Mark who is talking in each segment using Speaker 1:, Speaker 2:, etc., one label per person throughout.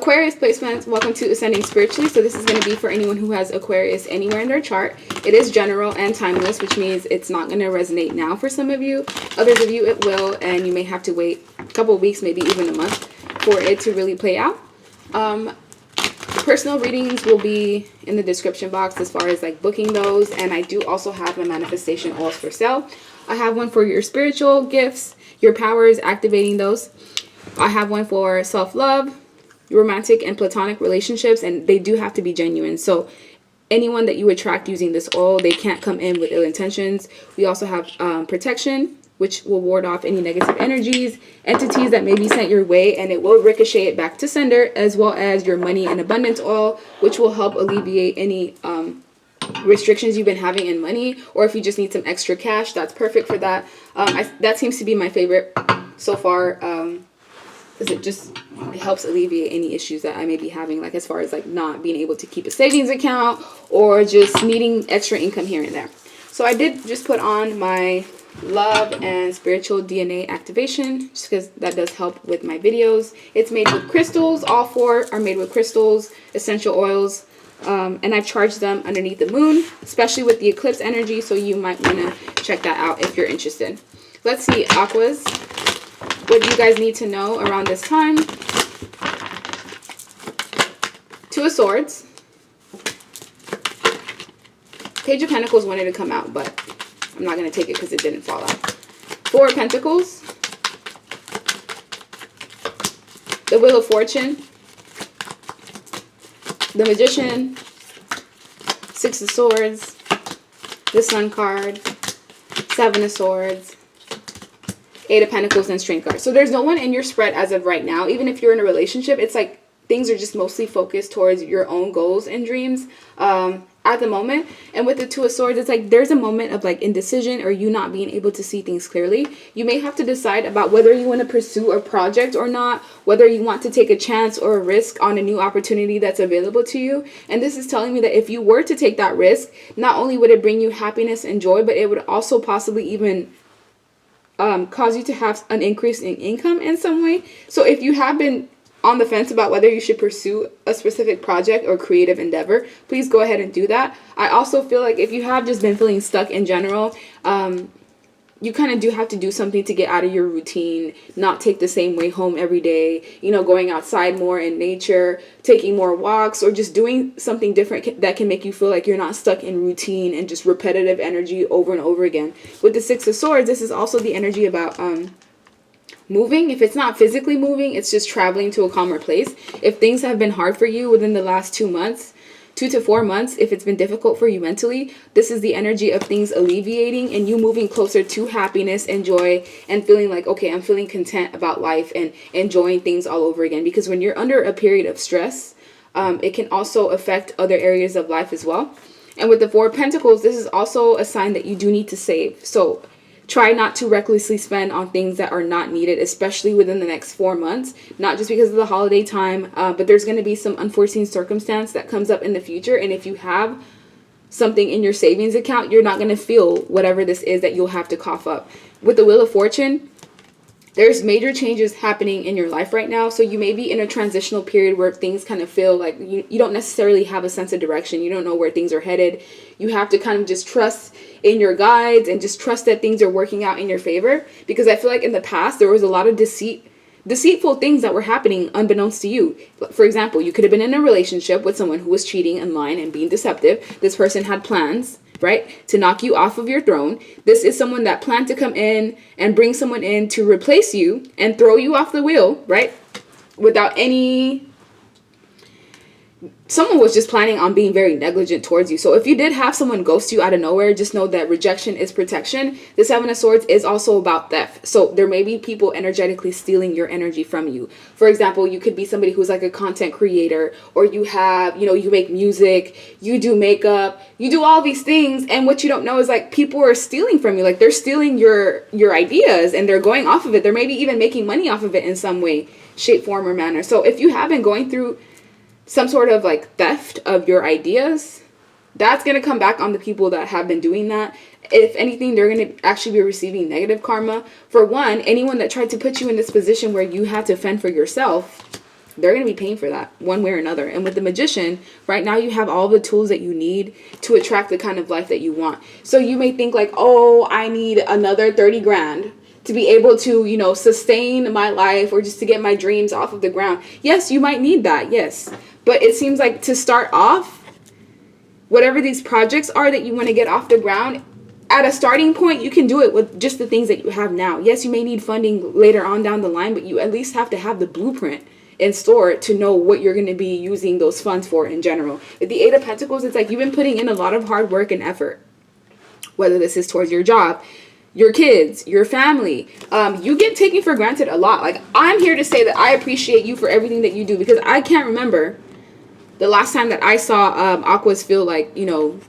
Speaker 1: Aquarius placements, welcome to Ascending Spiritually. So this is going to be for anyone who has Aquarius anywhere in their chart. It is general and timeless, which means it's not going to resonate now for some of you. Others of you it will, and you may have to wait a couple of weeks, maybe even a month, for it to really play out. Personal readings will be in the description box as far as like booking those, and I do also have my manifestation oils for sale. I have one for your spiritual gifts, your powers, activating those. I have one for self-love, romantic and platonic relationships, and they do have to be genuine. So anyone that you attract using this oil, they can't come in with ill intentions. We also have protection, which will ward off any negative energies, entities that may be sent your way, and it will ricochet it back to sender, as well as your money and abundance oil, which will help alleviate any restrictions you've been having in money, or if you just need some extra cash, that's perfect for that. That seems to be my favorite so far, because it helps alleviate any issues that I may be having, like as far as like not being able to keep a savings account or just needing extra income here and there. So I did just put on my love and spiritual DNA activation, just because that does help with my videos. It's made with crystals. All four are made with crystals, essential oils, and I've charged them underneath the moon, especially with the eclipse energy, so you might want to check that out if you're interested. Let's see, Aquas, what do you guys need to know around this time? Two of Swords. Page of Pentacles wanted to come out, but I'm not going to take it because it didn't fall out. Four of Pentacles. The Wheel of Fortune. The Magician. Six of Swords. The Sun card. Seven of Swords. Eight of Pentacles and Strength card. So there's no one in your spread as of right now. Even if you're in a relationship, it's like things are just mostly focused towards your own goals and dreams at the moment. And with the Two of Swords, it's like there's a moment of like indecision or you not being able to see things clearly. You may have to decide about whether you want to pursue a project or not, whether you want to take a chance or a risk on a new opportunity that's available to you. And this is telling me that if you were to take that risk, not only would it bring you happiness and joy, but it would also possibly even cause you to have an increase in income in some way. So if you have been on the fence about whether you should pursue a specific project or creative endeavor, please go ahead and do that. I also feel like if you have just been feeling stuck in general, you kind of do have to do something to get out of your routine, not take the same way home every day, you know, going outside more in nature, taking more walks, or just doing something different that can make you feel like you're not stuck in routine and just repetitive energy over and over again. With the Six of Swords, this is also the energy about moving. If it's not physically moving, it's just traveling to a calmer place. If things have been hard for you within the last 2 months, 2 to 4 months, if it's been difficult for you mentally, this is the energy of things alleviating and you moving closer to happiness and joy and feeling like, okay, I'm feeling content about life and enjoying things all over again. Because when you're under a period of stress, it can also affect other areas of life as well. And with the Four of Pentacles, this is also a sign that you do need to save. So try not to recklessly spend on things that are not needed, especially within the next 4 months. Not just because of the holiday time, but there's going to be some unforeseen circumstance that comes up in the future. And if you have something in your savings account, you're not going to feel whatever this is that you'll have to cough up. With the Wheel of Fortune, there's major changes happening in your life right now. So you may be in a transitional period where things kind of feel like you don't necessarily have a sense of direction. You don't know where things are headed. You have to kind of just trust in your guides and just trust that things are working out in your favor. Because I feel like in the past, there was a lot of deceitful things that were happening unbeknownst to you. For example, you could have been in a relationship with someone who was cheating and lying and being deceptive. This person had plans, right, to knock you off of your throne. This is someone that planned to come in and bring someone in to replace you and throw you off the wheel, right, without any... Someone was just planning on being very negligent towards you. So if you did have someone ghost you out of nowhere, just know that rejection is protection. The Seven of Swords is also about theft. So there may be people energetically stealing your energy from you. For example, you could be somebody who's like a content creator, or you have, you know, you make music, you do makeup, you do all these things. And what you don't know is like people are stealing from you. Like they're stealing your ideas and they're going off of it. They're maybe even making money off of it in some way, shape, form, or manner. So if you have been going through some sort of like theft of your ideas, that's going to come back on the people that have been doing that. If anything, they're going to actually be receiving negative karma. For one, anyone that tried to put you in this position where you had to fend for yourself, they're going to be paying for that one way or another. And with the Magician, right now you have all the tools that you need to attract the kind of life that you want. So you may think like, oh, I need another 30 grand to be able to, you know, sustain my life or just to get my dreams off of the ground. Yes, you might need that. Yes. But it seems like to start off, whatever these projects are that you want to get off the ground, at a starting point, you can do it with just the things that you have now. Yes, you may need funding later on down the line, but you at least have to have the blueprint in store to know what you're going to be using those funds for in general. With the Eight of Pentacles, it's like you've been putting in a lot of hard work and effort, whether this is towards your job, your kids, your family. You get taken for granted a lot. Like, I'm here to say that I appreciate you for everything that you do, because I can't remember the last time that I saw Aquas feel like, you know,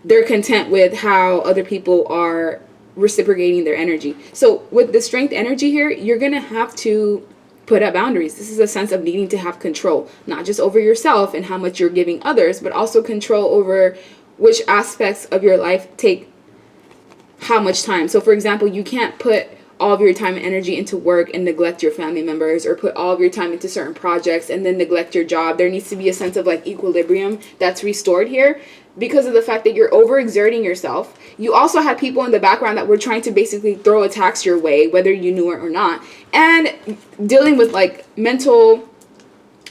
Speaker 1: they're content with how other people are reciprocating their energy. So with the Strength energy here, you're going to have to put up boundaries. This is a sense of needing to have control, not just over yourself and how much you're giving others, but also control over which aspects of your life take how much time. So for example, you can't put all of your time and energy into work and neglect your family members, or put all of your time into certain projects and then neglect your job. There needs to be a sense of like equilibrium that's restored here, because of the fact that you're overexerting yourself. You also had people in the background that were trying to basically throw attacks your way, whether you knew it or not, and dealing with like mental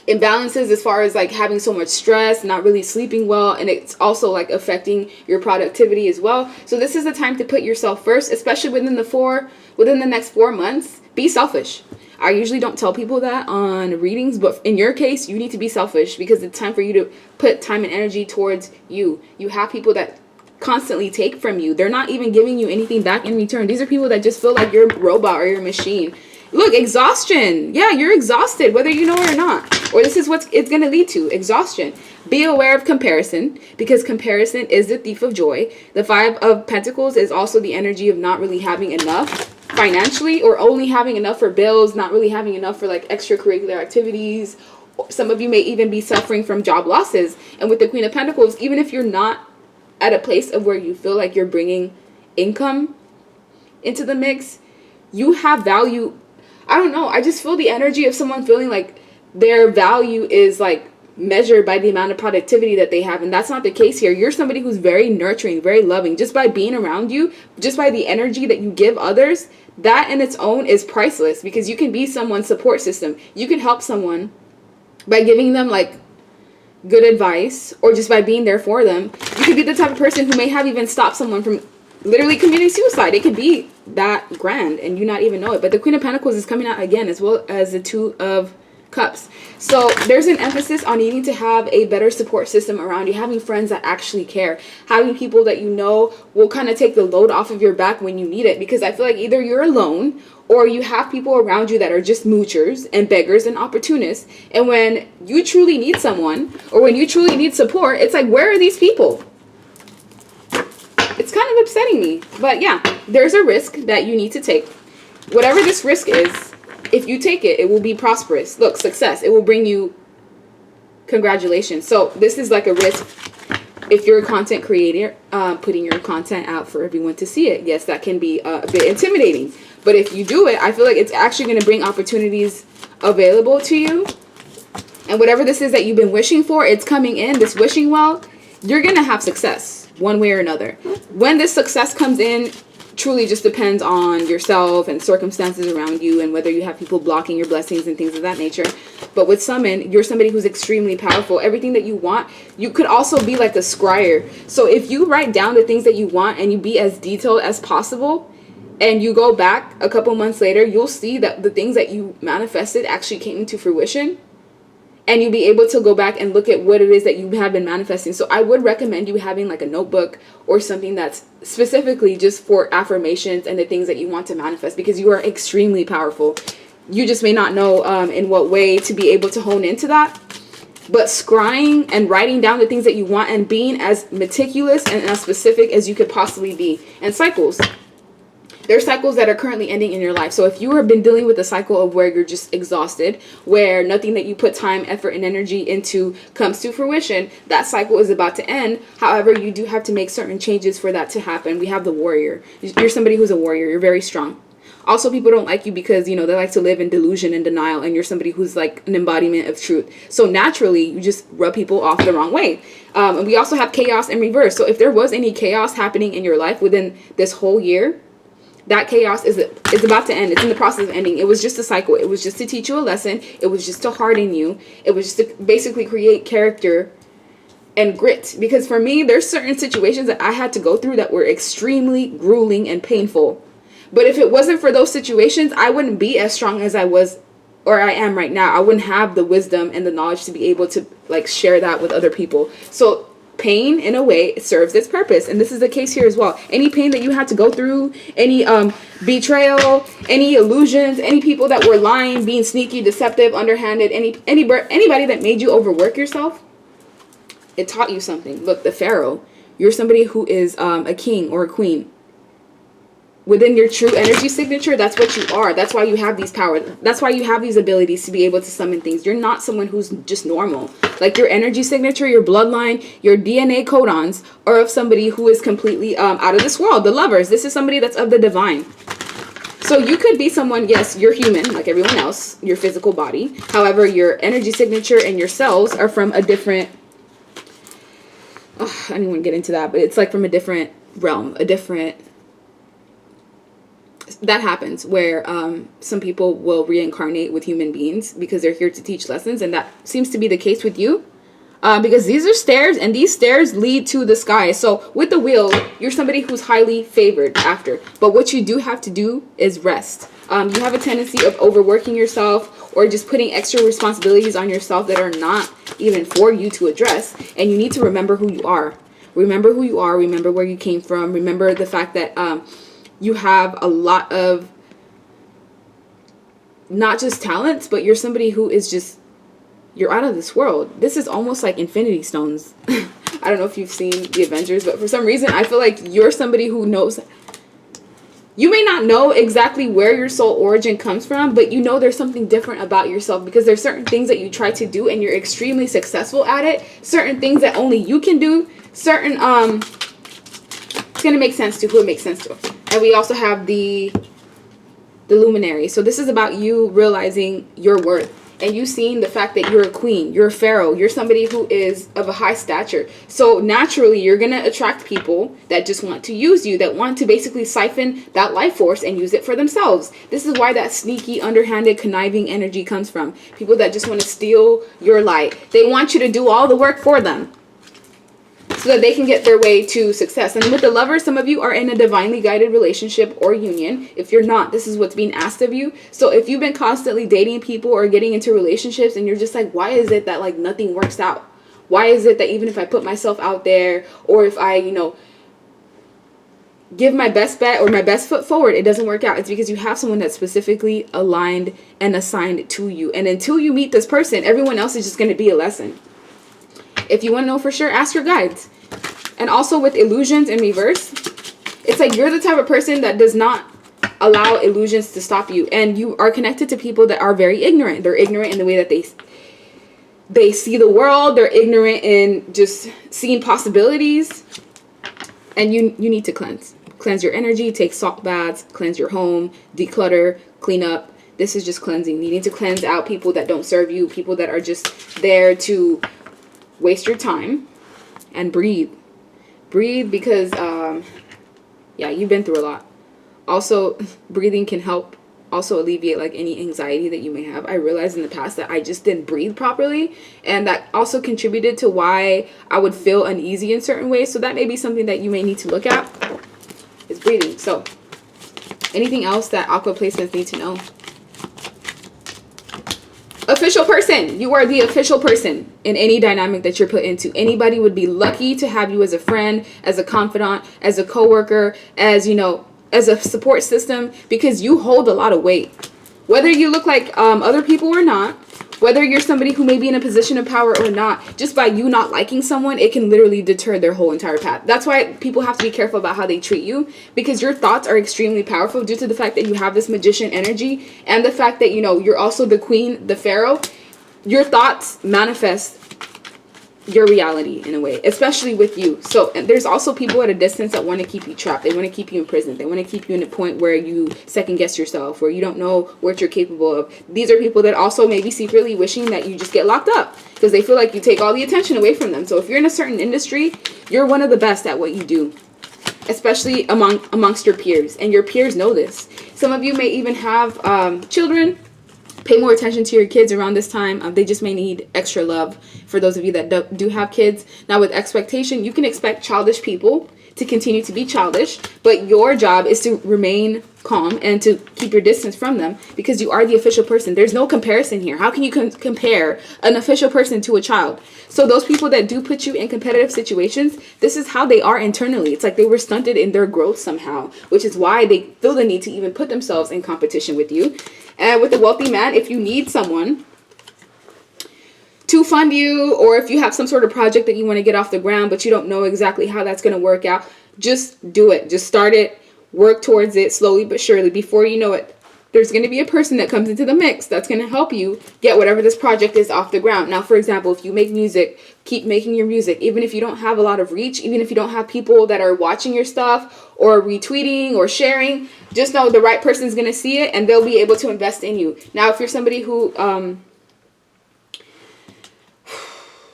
Speaker 1: imbalances as far as like having so much stress, not really sleeping well, and it's also like affecting your productivity as well. So this is the time to put yourself first, especially within the next 4 months. Be selfish. I usually don't tell people that on readings, but in your case, you need to be selfish, because it's time for you to put time and energy towards you. You have people that constantly take from you. They're not even giving you anything back in return. These are people that just feel like you're a robot or you're a machine. Look, exhaustion. Yeah, you're exhausted, whether you know it or not. Or this is what it's going to lead to, exhaustion. Be aware of comparison, because comparison is the thief of joy. The Five of Pentacles is also the energy of not really having enough financially, or only having enough for bills, not really having enough for like extracurricular activities. Some of you may even be suffering from job losses. And with the Queen of Pentacles, even if you're not at a place of where you feel like you're bringing income into the mix, you have value. I don't know, I just feel the energy of someone feeling like their value is like measured by the amount of productivity that they have, and that's not the case here. You're somebody who's very nurturing, very loving. Just by being around you, just by the energy that you give others, that in its own is priceless, because you can be someone's support system. You can help someone by giving them like good advice, or just by being there for them. You could be the type of person who may have even stopped someone from literally committing suicide. It could be that grand and you not even know it. But the Queen of Pentacles is coming out again, as well as the Two of Cups. So there's an emphasis on needing to have a better support system around you, having friends that actually care, having people that you know will kind of take the load off of your back when you need it. Because I feel like either you're alone, or you have people around you that are just moochers and beggars and opportunists. And when you truly need someone, or when you truly need support, it's like, where are these people? It's kind of upsetting me. But yeah, there's a risk that you need to take. Whatever this risk is, if you take it, it will be prosperous. Look, success. It will bring you congratulations. So this is like a risk. If you're a content creator, putting your content out for everyone to see it, yes, that can be a bit intimidating. But if you do it, I feel like it's actually going to bring opportunities available to you. And whatever this is that you've been wishing for, it's coming in. This wishing well, you're going to have success one way or another. When this success comes in, truly just depends on yourself and circumstances around you, and whether you have people blocking your blessings and things of that nature. But with Summon, you're somebody who's extremely powerful. Everything that you want, you could also be like a scryer. So if you write down the things that you want and you be as detailed as possible, and you go back a couple months later, you'll see that the things that you manifested actually came into fruition. And you'll be able to go back and look at what it is that you have been manifesting. So I would recommend you having like a notebook or something that's specifically just for affirmations and the things that you want to manifest, because you are extremely powerful. You just may not know in what way to be able to hone into that. But scrying and writing down the things that you want, and being as meticulous and as specific as you could possibly be. And cycles. There's cycles that are currently ending in your life. So if you have been dealing with a cycle of where you're just exhausted, where nothing that you put time, effort, and energy into comes to fruition, that cycle is about to end. However, you do have to make certain changes for that to happen. We have the warrior. You're somebody who's a warrior. You're very strong. Also, people don't like you because, you know, they like to live in delusion and denial, and you're somebody who's like an embodiment of truth. So naturally, you just rub people off the wrong way. And we also have chaos in reverse. So if there was any chaos happening in your life within this whole year, that chaos is about to end. It's in the process of ending. It was just a cycle. It was just to teach you a lesson. It was just to harden you. It was just to basically create character and grit. Because for me, there's certain situations that I had to go through that were extremely grueling and painful. But if it wasn't for those situations, I wouldn't be as strong as I was or I am right now. I wouldn't have the wisdom and the knowledge to be able to like share that with other people. So pain, in a way, serves its purpose, and this is the case here as well. Any pain that you had to go through, any betrayal, any illusions, any people that were lying, being sneaky, deceptive, underhanded, anybody that made you overwork yourself, it taught you something. Look, the Pharaoh, you're somebody who is a king or a queen. Within your true energy signature, that's what you are. That's why you have these powers. That's why you have these abilities to be able to summon things. You're not someone who's just normal. Like your energy signature, your bloodline, your DNA codons are of somebody who is completely out of this world. The Lovers. This is somebody that's of the divine. So you could be someone, yes, you're human like everyone else, your physical body. However, your energy signature and your cells are from a different... I don't even want to get into that, but it's like from a different realm, a different... That happens where some people will reincarnate with human beings because they're here to teach lessons, and that seems to be the case with you because these are stairs, and these stairs lead to the sky. So with the wheel, you're somebody who's highly favored after, but what you do have to do is rest. You have a tendency of overworking yourself or just putting extra responsibilities on yourself that are not even for you to address, and you need to remember who you are. Remember who you are. Remember where you came from. Remember the fact that you have a lot of not just talents, but you're somebody who is just, you're out of this world. This is almost like Infinity Stones. I don't know if you've seen the Avengers, but for some reason I feel like you're somebody who knows. You may not know exactly where your soul origin comes from, but you know there's something different about yourself because there's certain things that you try to do and you're extremely successful at it. Certain things that only you can do. Certain it's going to make sense to who it makes sense to. And we also have the luminary. So this is about you realizing your worth and you seeing the fact that you're a queen, you're a pharaoh, you're somebody who is of a high stature. So naturally, you're going to attract people that just want to use you, that want to basically siphon that life force and use it for themselves. This is why that sneaky, underhanded, conniving energy comes from. People that just want to steal your light. They want you to do all the work for them, so that they can get their way to success. And with the Lovers, some of you are in a divinely guided relationship or union. If you're not, this is what's being asked of you. So if you've been constantly dating people or getting into relationships and you're just like, why is it that like nothing works out? Why is it that even if I put myself out there or if I, you know, give my best bet or my best foot forward, it doesn't work out? It's because you have someone that's specifically aligned and assigned to you. And until you meet this person, everyone else is just going to be a lesson. If you want to know for sure, ask your guides. And also with illusions in reverse, it's like you're the type of person that does not allow illusions to stop you. And you are connected to people that are very ignorant. They're ignorant in the way that they see the world. They're ignorant in just seeing possibilities. And you need to cleanse. Cleanse your energy, take salt baths, cleanse your home, declutter, clean up. This is just cleansing. You need to cleanse out people that don't serve you, people that are just there to waste your time, and breathe because yeah, you've been through a lot. Also, breathing can help also alleviate like any anxiety that you may have. I realized in the past that I just didn't breathe properly, and that also contributed to why I would feel uneasy in certain ways. So that may be something that you may need to look at, is breathing. So anything else that aqua placements need to know? Official person. You are the official person in any dynamic that you're put into. Anybody would be lucky to have you as a friend, as a confidant, as a coworker, as, you know, as a support system, because you hold a lot of weight. Whether you look like other people or not, whether you're somebody who may be in a position of power or not, just by you not liking someone, it can literally deter their whole entire path. That's why people have to be careful about how they treat you, because your thoughts are extremely powerful due to the fact that you have this magician energy and the fact that, you know, you're also the queen, the pharaoh. Your thoughts manifest your reality in a way, especially with you. So there's also people at a distance that want to keep you trapped. They want to keep you in prison. They want to keep you in a point where you second guess yourself, where you don't know what you're capable of. These are people that also may be secretly wishing that you just get locked up because they feel like you take all the attention away from them. So if you're in a certain industry, you're one of the best at what you do, especially amongst your peers, and your peers know this. Some of you may even have children. Pay more attention to your kids around this time. They just may need extra love for those of you that do have kids. Now with expectation, you can expect childish people to continue to be childish, but your job is to remain calm and to keep your distance from them because you are the official person. There's no comparison here. How can you compare an official person to a child? So those people that do put you in competitive situations, this is how they are internally. It's like they were stunted in their growth somehow, which is why they feel the need to even put themselves in competition with you. And with the wealthy man, if you need someone to fund you, or if you have some sort of project that you want to get off the ground, but you don't know exactly how that's going to work out, just do it. Just start it. Work towards it slowly but surely. Before you know it, there's going to be a person that comes into the mix that's going to help you get whatever this project is off the ground. Now, for example, if you make music, keep making your music. Even if you don't have a lot of reach, even if you don't have people that are watching your stuff or retweeting or sharing, just know the right person is going to see it and they'll be able to invest in you. Now, if you're somebody who...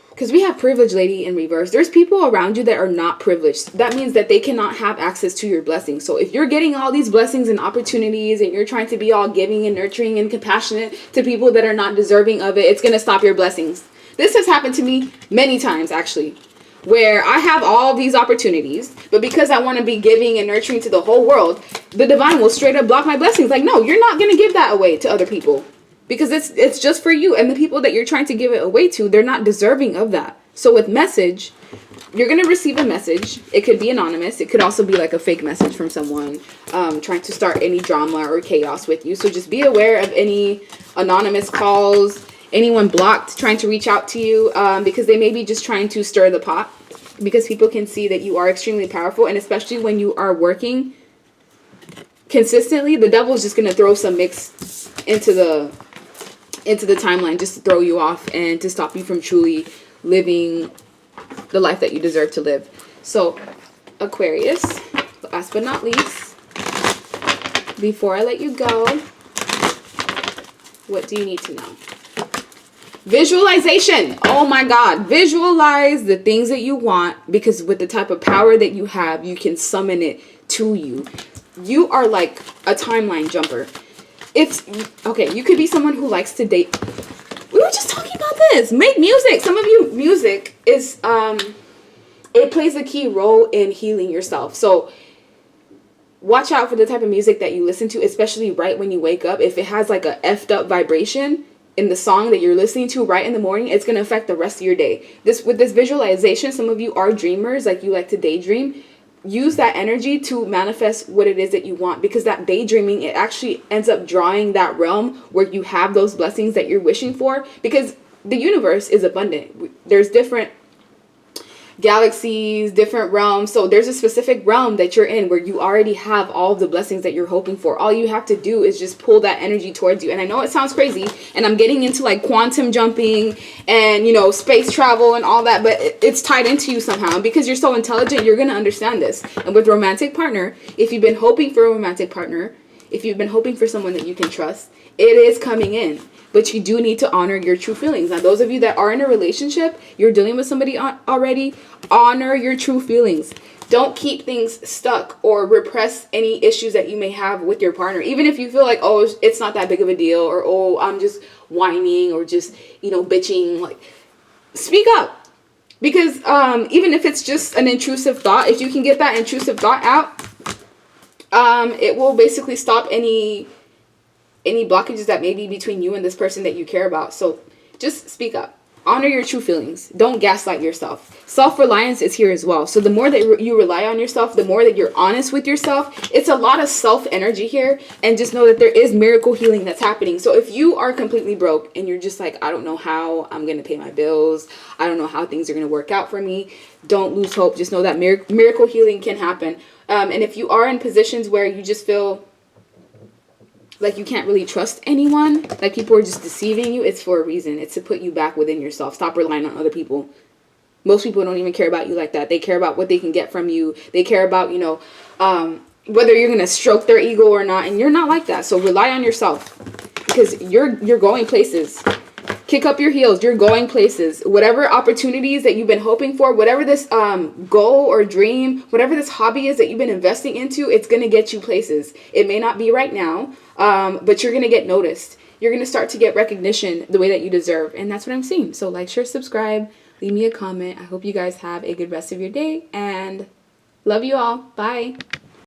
Speaker 1: because we have privilege, lady, in reverse. There's people around you that are not privileged. That means that they cannot have access to your blessings. So if you're getting all these blessings and opportunities and you're trying to be all giving and nurturing and compassionate to people that are not deserving of it, it's going to stop your blessings. This has happened to me many times, actually, where I have all these opportunities, but because I want to be giving and nurturing to the whole world, the divine will straight up block my blessings. Like, no, you're not going to give that away to other people. Because it's just for you, and the people that you're trying to give it away to, they're not deserving of that. So with message, you're going to receive a message. It could be anonymous. It could also be like a fake message from someone trying to start any drama or chaos with you. So just be aware of any anonymous calls, anyone blocked trying to reach out to you, because they may be just trying to stir the pot, because people can see that you are extremely powerful. And especially when you are working consistently, the devil is just going to throw some mix into the timeline just to throw you off and to stop you from truly living the life that you deserve to live. So, Aquarius, last but not least, before I let you go, what do you need to know? Visualization. Oh my God. Visualize the things that you want, because with the type of power that you have, you can summon it to you. You are like a timeline jumper. Okay, you could be someone who likes to date. We were just talking about this. Make music. Some of you, music is, it plays a key role in healing yourself. So watch out for the type of music that you listen to, especially right when you wake up. If it has like a effed up vibration in the song that you're listening to right in the morning, it's going to affect the rest of your day. With this visualization, some of you are dreamers, like you like to daydream. Use that energy to manifest what it is that you want, because that daydreaming, it actually ends up drawing that realm where you have those blessings that you're wishing for, because the universe is abundant. There's different galaxies, different realms. So there's a specific realm that you're in where you already have all of the blessings that you're hoping for. All you have to do is just pull that energy towards you. And I know it sounds crazy, and I'm getting into like quantum jumping and, you know, space travel and all that, but it's tied into you somehow. And because you're so intelligent, you're going to understand this. And with romantic partner, if you've been hoping for a romantic partner, if you've been hoping for someone that you can trust, it is coming in. But you do need to honor your true feelings. Now, those of you that are in a relationship, you're dealing with somebody already, honor your true feelings. Don't keep things stuck or repress any issues that you may have with your partner. Even if you feel like, oh, it's not that big of a deal, or, oh, I'm just whining or just, you know, bitching. Like, speak up. Because even if it's just an intrusive thought, if you can get that intrusive thought out, it will basically stop any blockages that may be between you and this person that you care about. So just speak up. Honor your true feelings. Don't gaslight yourself. Self-reliance is here as well. So the more that you rely on yourself, the more that you're honest with yourself, it's a lot of self-energy here. And just know that there is miracle healing that's happening. So if you are completely broke and you're just like, I don't know how I'm going to pay my bills, I don't know how things are going to work out for me, don't lose hope. Just know that miracle healing can happen. And if you are in positions where you just feel like you can't really trust anyone, like people are just deceiving you, it's for a reason. It's to put you back within yourself. Stop relying on other people. most people don't even care about you like that. They care about what they can get from you. They care about, you know, whether you're going to stroke their ego or not. And you're not like that. So rely on yourself, because you're going places. Kick up your heels. You're going places. Whatever opportunities that you've been hoping for, whatever this goal or dream, whatever this hobby is that you've been investing into, it's going to get you places. It may not be right now, but you're going to get noticed. You're going to start to get recognition the way that you deserve. And that's what I'm seeing. So like, share, subscribe, leave me a comment. I hope you guys have a good rest of your day, and love you all. Bye.